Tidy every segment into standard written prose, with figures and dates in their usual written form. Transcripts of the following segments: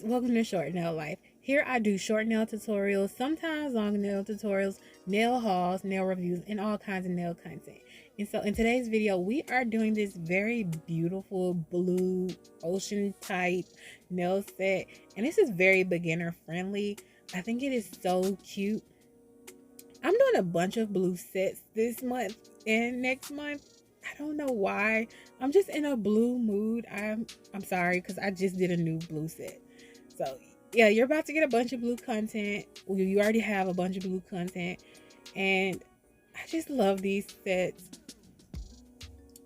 welcome to Short Nail Life. Here I do short nail tutorials, sometimes long nail tutorials, nail hauls, nail reviews, and all kinds of nail content. And so in today's video, we are doing this very beautiful blue ocean type nail set. And this is very beginner friendly. I think it is so cute. I'm doing a bunch of blue sets this month and next month. I don't know why. I'm just in a blue mood. I'm sorry because I just did a new blue set. So yeah, you're about to get a bunch of blue content. Well, you already have a bunch of blue content, and I just love these sets.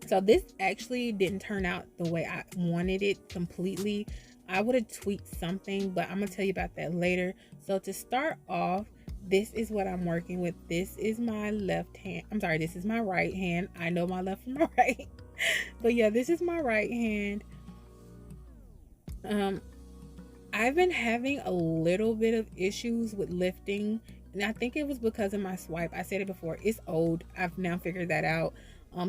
So this actually didn't turn out the way I wanted it completely. I would have tweaked something, but I'm gonna tell you about that later. So to start off, this is what I'm working with. This is my left hand. I'm sorry, this is my right hand. I know my left from my right. But yeah, this is my right hand. I've been having a little bit of issues with lifting, and I think it was because of my swipe. I said it before, it's old. I've now figured that out.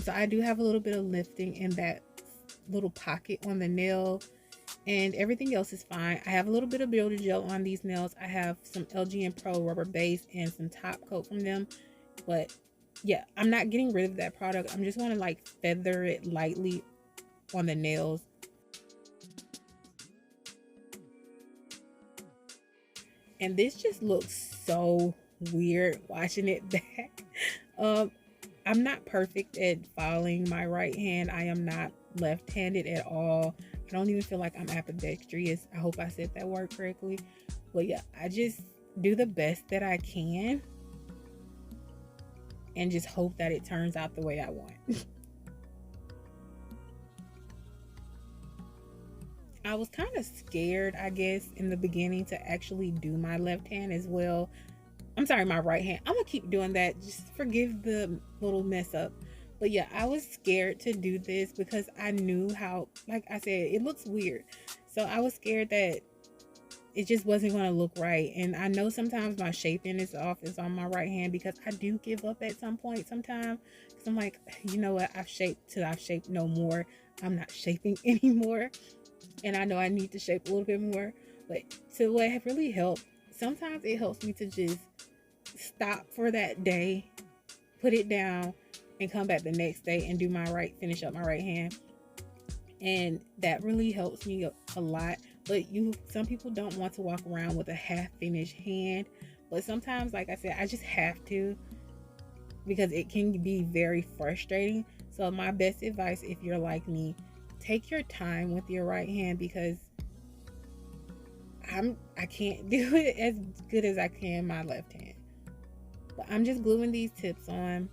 So I do have a little bit of lifting in that little pocket on the nail, and everything else is fine. I have a little bit of builder gel on these nails. I have some LGN Pro rubber base and some top coat from them, but yeah, I'm not getting rid of that product. I'm just going to like feather it lightly on the nails. And this just looks so weird watching it back. I'm not perfect at filing my right hand. I am not left-handed at all. I don't even feel like I'm ambidextrous. I hope I said that word correctly. But yeah, I just do the best that I can and just hope that it turns out the way I want. I was kind of scared, I guess, in the beginning to actually do my left hand as well. I'm sorry, my right hand. I'm gonna keep doing that. Just forgive the little mess up. But yeah, I was scared to do this because I knew how, like I said, it looks weird. So I was scared that it just wasn't going to look right. And I know sometimes my shaping is off is on my right hand because I do give up at some point sometimes. Because I'm like, you know what? I've shaped till I've shaped no more. I'm not shaping anymore. And I know I need to shape a little bit more. But so what have really helped, sometimes it helps me to just stop for that day, put it down, and come back the next day and do my right, finish up my right hand. And that really helps me a lot. But some people don't want to walk around with a half finished hand, but sometimes, like I said, I just have to, because it can be very frustrating. So my best advice, if you're like me, take your time with your right hand, because I can't do it as good as I can my left hand. But I'm just gluing these tips on.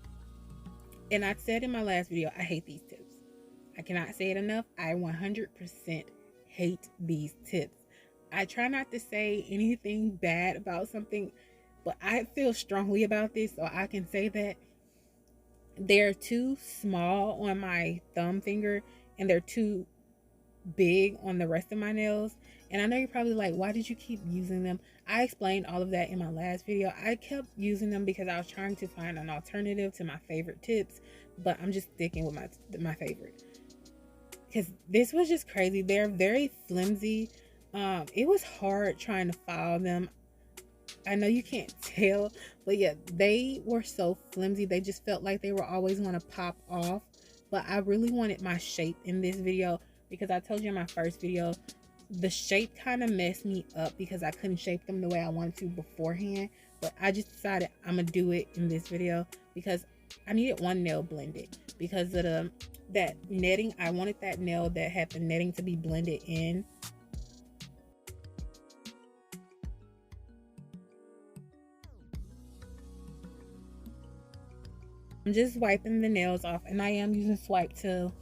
And I said in my last video, I hate these tips. I cannot say it enough. I 100% hate these tips. I try not to say anything bad about something, but I feel strongly about this, so I can say that they're too small on my thumb finger and they're too big on the rest of my nails. And I know you're probably like, why did you keep using them? I explained all of that in my last video. I kept using them because I was trying to find an alternative to my favorite tips, but I'm just sticking with my favorite, because this was just crazy. They're very flimsy. It was hard trying to file them. I know you can't tell, but yeah, they were so flimsy. They just felt like they were always going to pop off. But I really wanted my shape in this video, because I told you in my first video, the shape kind of messed me up because I couldn't shape them the way I wanted to beforehand. But I just decided I'm gonna do it in this video because I needed one nail blended because of that netting. I wanted that nail that had the netting to be blended in. I'm just wiping the nails off, and I am using swipe to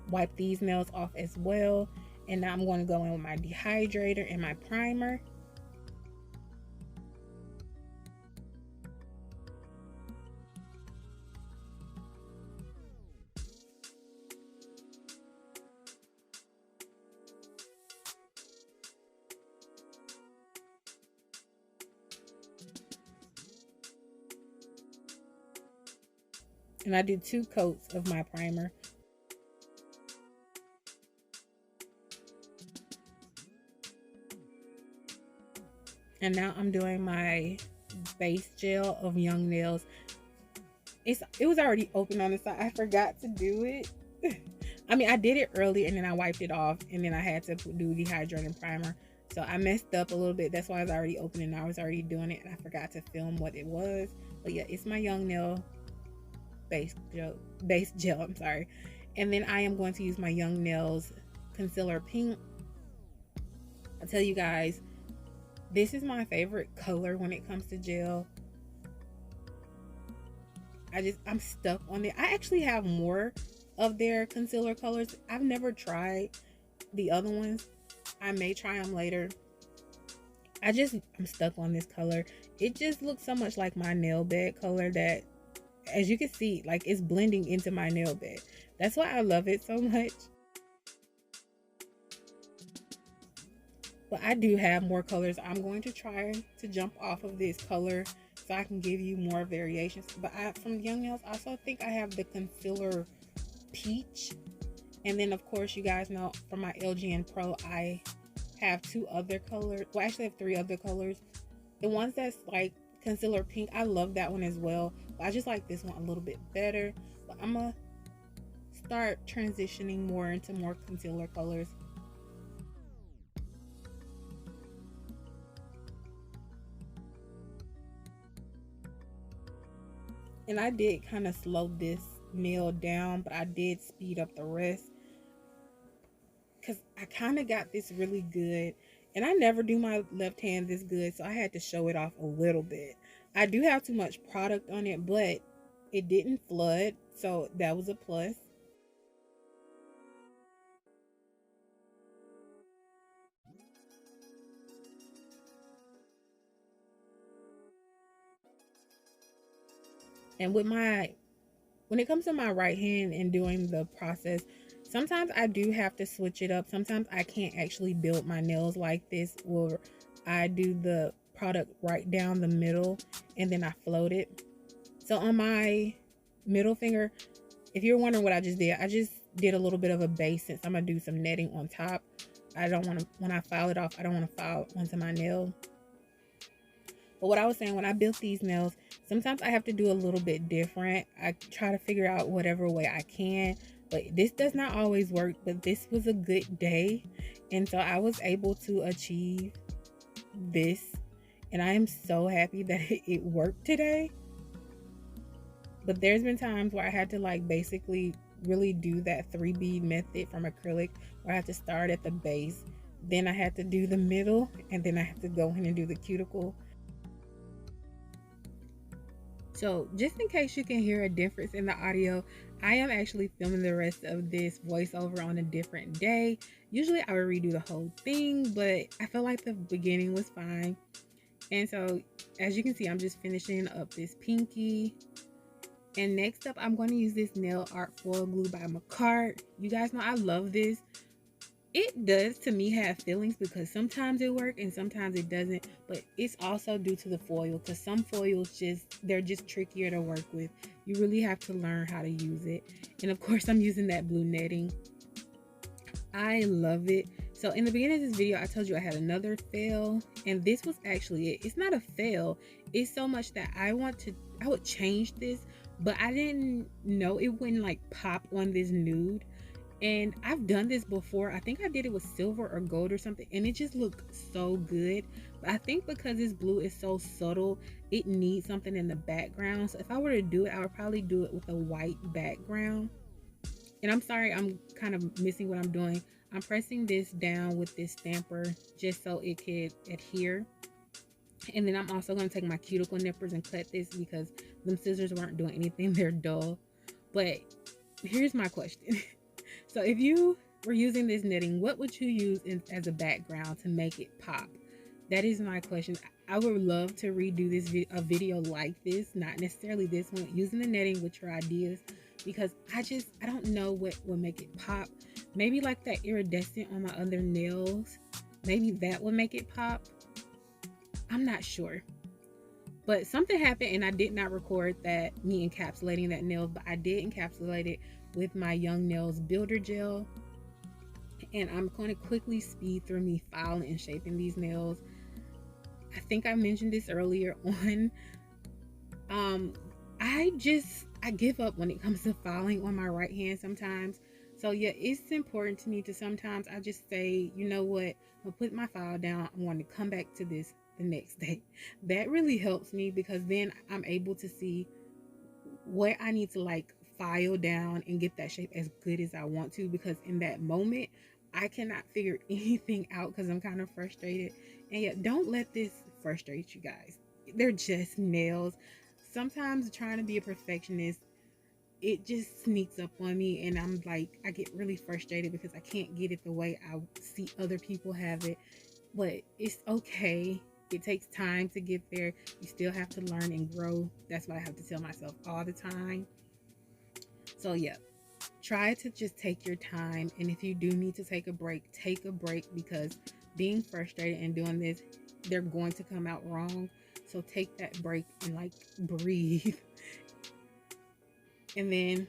wipe these nails off as well. And now I'm going to go in with my dehydrator and my primer. And I did 2 coats of my primer. And now I'm doing my base gel of Young Nails. It was already open on the side. I forgot to do it. I mean, I did it early and then I wiped it off, and then I had to do the hydrating primer. So I messed up a little bit. That's why I was already open and I was already doing it, and I forgot to film what it was. But yeah, it's my Young Nail base gel, I'm sorry. And then I am going to use my Young Nails concealer pink. I'll tell you guys, this is my favorite color when it comes to gel. I'm stuck on it. I actually have more of their concealer colors. I've never tried the other ones. I may try them later. I'm stuck on this color. It just looks so much like my nail bed color that, as you can see, like, it's blending into my nail bed. That's why I love it so much. But I do have more colors. I'm going to try to jump off of this color so I can give you more variations. But from Young Nails, I also think I have the concealer peach. And then, of course, you guys know from my LGN Pro, I have 2 other colors. Well, actually, I have 3 other colors. The ones that's like concealer pink, I love that one as well. But I just like this one a little bit better. But I'm going to start transitioning more into more concealer colors. And I did kind of slow this nail down, but I did speed up the rest because I kind of got this really good. And I never do my left hand this good, so I had to show it off a little bit. I do have too much product on it, but it didn't flood, so that was a plus. And when it comes to my right hand and doing the process, sometimes I do have to switch it up. Sometimes I can't actually build my nails like this, where I do the product right down the middle and then I float it. So on my middle finger, if you're wondering what I just did a little bit of a base, since I'm gonna do some netting on top. I don't want to, when I file it off, I don't want to file onto my nail. But what I was saying, when I built these nails, sometimes I have to do a little bit different. I try to figure out whatever way I can, but this does not always work. But this was a good day, and so I was able to achieve this, and I am so happy that it worked today. But there's been times where I had to, like, basically really do that 3 bead method from acrylic, where I had to start at the base, then I had to do the middle, and then I have to go in and do the cuticle. So just in case you can hear a difference in the audio, I am actually filming the rest of this voiceover on a different day. Usually I would redo the whole thing, but I felt like the beginning was fine. And so as you can see, I'm just finishing up this pinky. And next up, I'm going to use this nail art foil glue by Makartt. You guys know I love this. It does, to me, have feelings because sometimes it works and sometimes it doesn't, but it's also due to the foil, because some foils they're just trickier to work with. You really have to learn how to use it. And of course, I'm using that blue netting. I love it. So in the beginning of this video, I told you I had another fail, and this was actually it. It's not a fail. It's so much that I would change this, but I didn't know it wouldn't like pop on this nude. And I've done this before. I think I did it with silver or gold or something, and it just looked so good. But I think because this blue is so subtle, it needs something in the background. So if I were to do it, I would probably do it with a white background. And I'm sorry, I'm kind of missing what I'm doing. I'm pressing this down with this stamper just so it could adhere. And then I'm also going to take my cuticle nippers and cut this because them scissors weren't doing anything. They're dull. But here's my question. So if you were using this knitting, what would you use as a background to make it pop? That is my question. I would love to redo a video like this, not necessarily this one, using the netting with your ideas, because I don't know what would make it pop. Maybe like that iridescent on my other nails. Maybe that would make it pop. I'm not sure. But something happened and I did not record that, me encapsulating that nail, but I did encapsulate it with my Young Nails Builder Gel. And I'm going to quickly speed through me filing and shaping these nails. I think I mentioned this earlier on. Um, I give up when it comes to filing on my right hand sometimes. So yeah, it's important to me to sometimes I just say, you know what, I'll put my file down. I'm going to come back to this the next day. That really helps me because then I'm able to see where I need to like file down and get that shape as good as I want to, because in that moment I cannot figure anything out because I'm kind of frustrated. And yet, don't let this frustrate you guys. They're just nails. Sometimes trying to be a perfectionist, it just sneaks up on me, and I'm like, I get really frustrated because I can't get it the way I see other people have it. But it's okay. It takes time to get there. You still have to learn and grow. That's what I have to tell myself all the time. So yeah, try to just take your time, and if you do need to take a break, because being frustrated and doing this, they're going to come out wrong. So take that break and like breathe. And then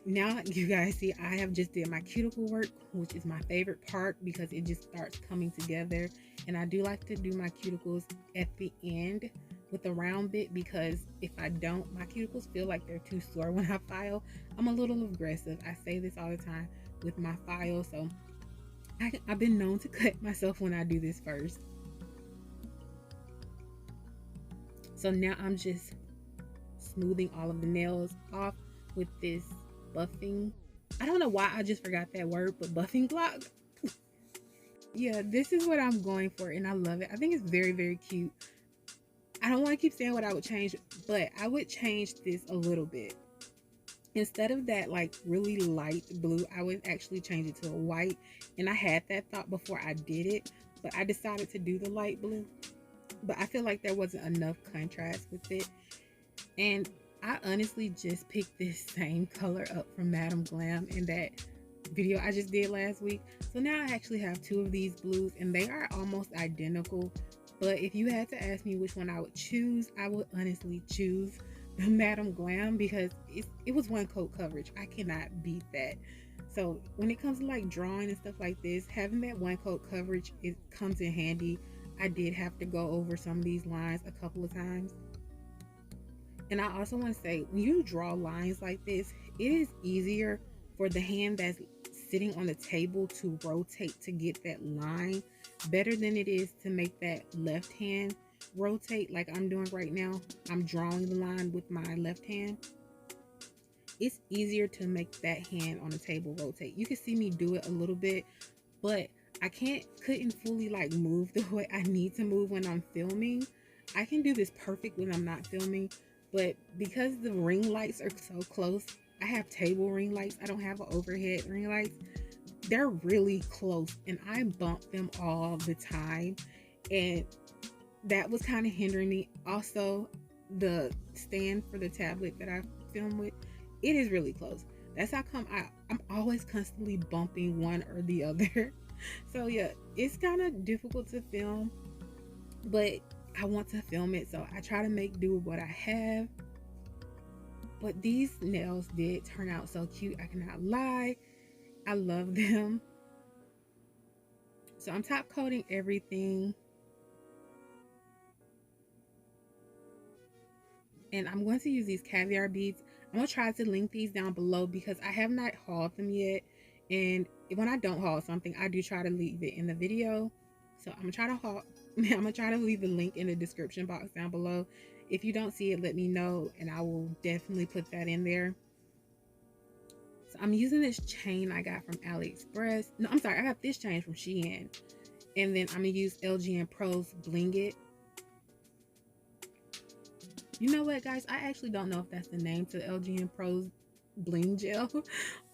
now you guys see I have just did my cuticle work, which is my favorite part because it just starts coming together. And I do like to do my cuticles at the end with a round bit, because if I don't, my cuticles feel like they're too sore when I file. I'm a little aggressive. I say this all the time with my file. So I've been known to cut myself when I do this first. So now I'm just smoothing all of the nails off with this buffing. I don't know why I just forgot that word, but buffing block. Yeah, this is what I'm going for, and I love it. I think it's very, very cute. I don't want to keep saying what I would change, but I would change this a little bit. Instead of that like really light blue, I would actually change it to a white. And I had that thought before I did it, but I decided to do the light blue. But I feel like there wasn't enough contrast with it. And I honestly just picked this same color up from Madam Glam in that video I just did last week. So now I actually have two of these blues, and they are almost identical. But if you had to ask me which one I would choose, I would honestly choose the Madam Glam, because it was one coat coverage. I cannot beat that. So when it comes to like drawing and stuff like this, having that one coat coverage, it comes in handy. I did have to go over some of these lines a couple of times. And I also want to say, when you draw lines like this, it is easier for the hand that's sitting on the table to rotate to get that line better than it is to make that left hand rotate like I'm doing right now. I'm drawing the line with my left hand. It's easier to make that hand on the table rotate. You can see me do it a little bit, but I couldn't fully like move the way I need to move when I'm filming. I can do this perfect when I'm not filming, but because the ring lights are so close, I have table ring lights. I don't have an overhead ring lights. They're really close, and I bump them all the time, and that was kind of hindering me. Also, the stand for the tablet that I film with, it is really close. That's how come I'm always constantly bumping one or the other. So yeah, it's kind of difficult to film, but I want to film it, so I try to make do with what I have. But these nails did turn out so cute. I cannot lie. I love them. So I'm top coating everything. And I'm going to use these caviar beads. I'm going to try to link these down below because I have not hauled them yet. And when I don't haul something, I do try to leave it in the video. So I'm going to try to haul. I'm going to try to leave the link in the description box down below. If you don't see it, let me know, and I will definitely put that in there. So I'm using this chain I got from AliExpress. No, I'm sorry. I got this chain from Shein. And then I'm going to use LGN Pro's Bling It. You know what, guys? I actually don't know if that's the name to LGN Pro's Bling Gel.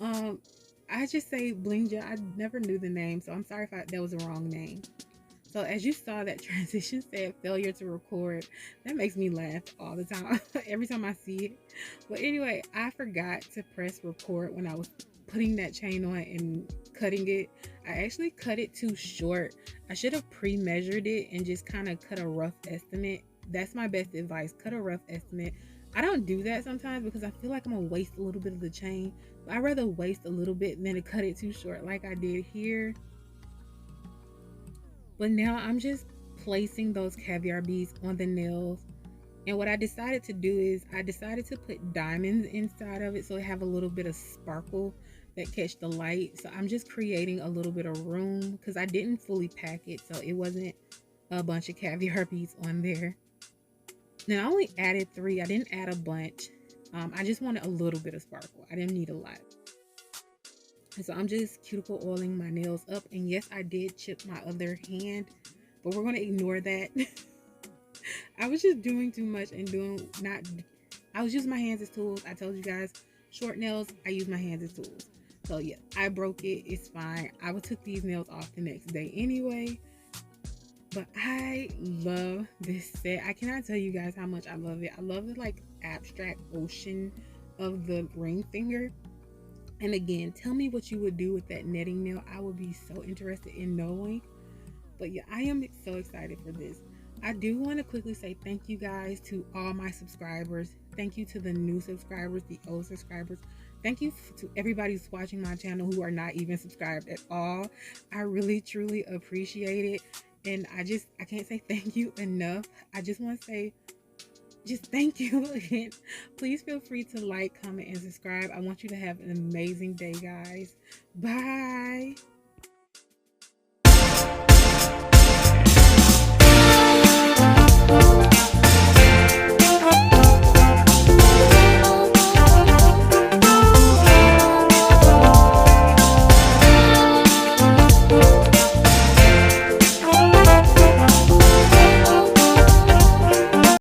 I just say Bling Gel. I never knew the name, so I'm sorry if that was the wrong name. So as you saw, that transition said failure to record. That makes me laugh all the time, every time I see it. But anyway, I forgot to press record when I was putting that chain on and cutting it. I actually cut it too short. I should have pre-measured it and just kind of cut a rough estimate. That's my best advice. Cut a rough estimate. I don't do that sometimes because I feel like I'm gonna waste a little bit of the chain. But I'd rather waste a little bit than to cut it too short like I did here. But now I'm just placing those caviar beads on the nails. And what I decided to do is I decided to put diamonds inside of it so it have a little bit of sparkle that catch the light. So I'm just creating a little bit of room because I didn't fully pack it, so it wasn't a bunch of caviar beads on there. Now I only added 3. I didn't add a bunch. I just wanted a little bit of sparkle. I didn't need a lot. And so I'm just cuticle oiling my nails up. And yes, I did chip my other hand, but we're going to ignore that. I was just doing too much and I was using my hands as tools. I told you guys, short nails, I use my hands as tools. So yeah, I broke it. It's fine. I would took these nails off the next day anyway. But I love this set. I cannot tell you guys how much I love it. I love the like abstract ocean of the ring finger. And again, tell me what you would do with that netting nail. I would be so interested in knowing. But yeah, I am so excited for this. I do want to quickly say thank you guys to all my subscribers. Thank you to the new subscribers, the old subscribers. Thank you to everybody who's watching my channel who are not even subscribed at all. I really, truly appreciate it. And I can't say thank you enough. I just want to say just thank you again. Please feel free to like, comment, and subscribe. I want you to have an amazing day, guys. Bye.